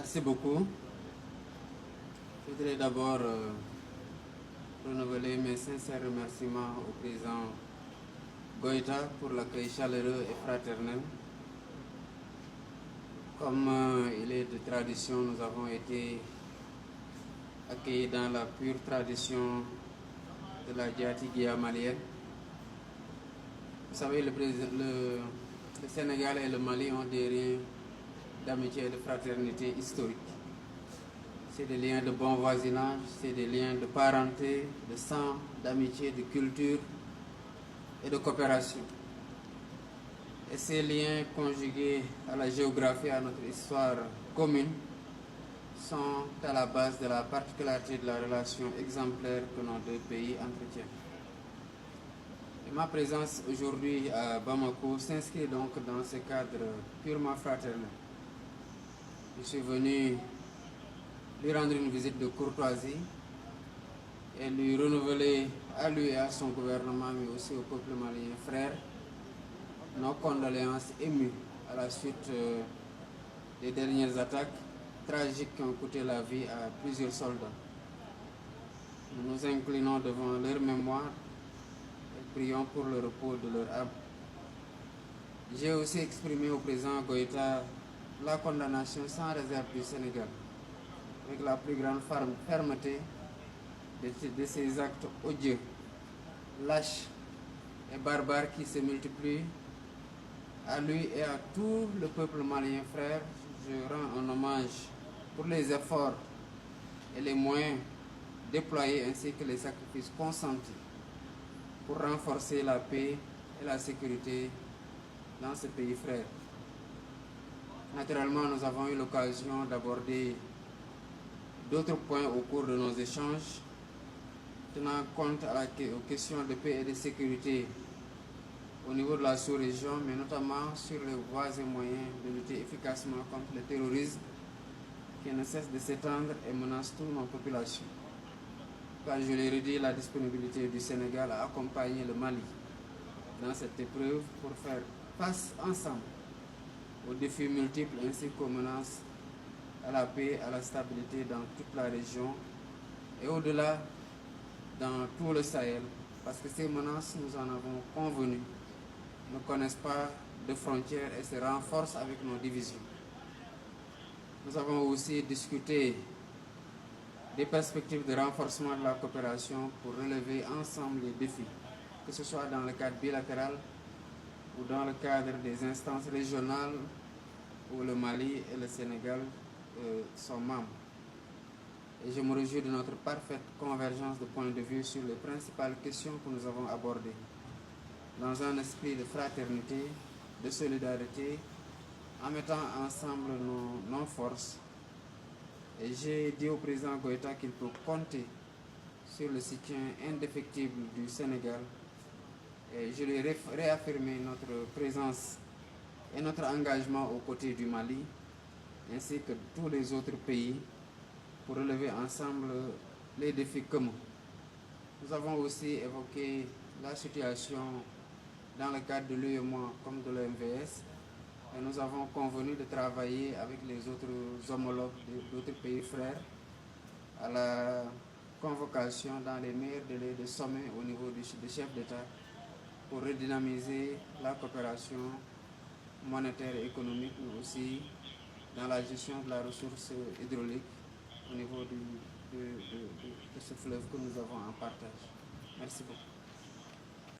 Merci beaucoup. Je voudrais d'abord renouveler mes sincères remerciements au président Goïta pour l'accueil chaleureux et fraternel. Comme il est de tradition, nous avons été accueillis dans la pure tradition de la Diatigua malienne. Vous savez, le Sénégal et le Mali ont des liens d'amitié et de fraternité historique. C'est des liens de bon voisinage, c'est des liens de parenté, de sang, d'amitié, de culture et de coopération. Et ces liens conjugués à la géographie, à notre histoire commune, sont à la base de la particularité de la relation exemplaire que nos deux pays entretiennent. Et ma présence aujourd'hui à Bamako s'inscrit donc dans ce cadre purement fraternel. Je suis venu lui rendre une visite de courtoisie et lui renouveler à lui et à son gouvernement, mais aussi au peuple malien frère, nos condoléances émues à la suite des dernières attaques tragiques qui ont coûté la vie à plusieurs soldats. Nous nous inclinons devant leur mémoire et prions pour le repos de leur âme. J'ai aussi exprimé au président Goïta la condamnation sans réserve du Sénégal, avec la plus grande fermeté de ces actes odieux, lâches et barbares qui se multiplient. À lui et à tout le peuple malien frère, je rends un hommage pour les efforts et les moyens déployés ainsi que les sacrifices consentis pour renforcer la paix et la sécurité dans ce pays frère. Naturellement, nous avons eu l'occasion d'aborder d'autres points au cours de nos échanges, tenant compte aux questions de paix et de sécurité au niveau de la sous-région, mais notamment sur les voies et moyens de lutter efficacement contre le terrorisme qui ne cesse de s'étendre et menace toutes nos populations. Car je l'ai redit, la disponibilité du Sénégal à accompagner le Mali dans cette épreuve pour faire face ensemble aux défis multiples ainsi qu'aux menaces à la paix, à la stabilité dans toute la région et au-delà dans tout le Sahel, parce que ces menaces, nous en avons convenu, ne connaissent pas de frontières et se renforcent avec nos divisions. Nous avons aussi discuté des perspectives de renforcement de la coopération pour relever ensemble les défis, que ce soit dans le cadre bilatéral ou dans le cadre des instances régionales où le Mali et le Sénégal sont membres. Et je me réjouis de notre parfaite convergence de points de vue sur les principales questions que nous avons abordées, dans un esprit de fraternité, de solidarité, en mettant ensemble nos forces. Et j'ai dit au président Goïta qu'il peut compter sur le soutien indéfectible du Sénégal. Et je lui ai réaffirmé notre présence et notre engagement aux côtés du Mali, ainsi que tous les autres pays, pour relever ensemble les défis communs. Nous avons aussi évoqué la situation dans le cadre de l'UEMOA comme de l'OMVS, et nous avons convenu de travailler avec les autres homologues d'autres pays frères à la convocation dans les meilleurs délais de sommet au niveau des chefs d'État pour redynamiser la coopération monétaire et économique, mais aussi dans la gestion de la ressource hydraulique au niveau de ce fleuve que nous avons en partage. Merci beaucoup.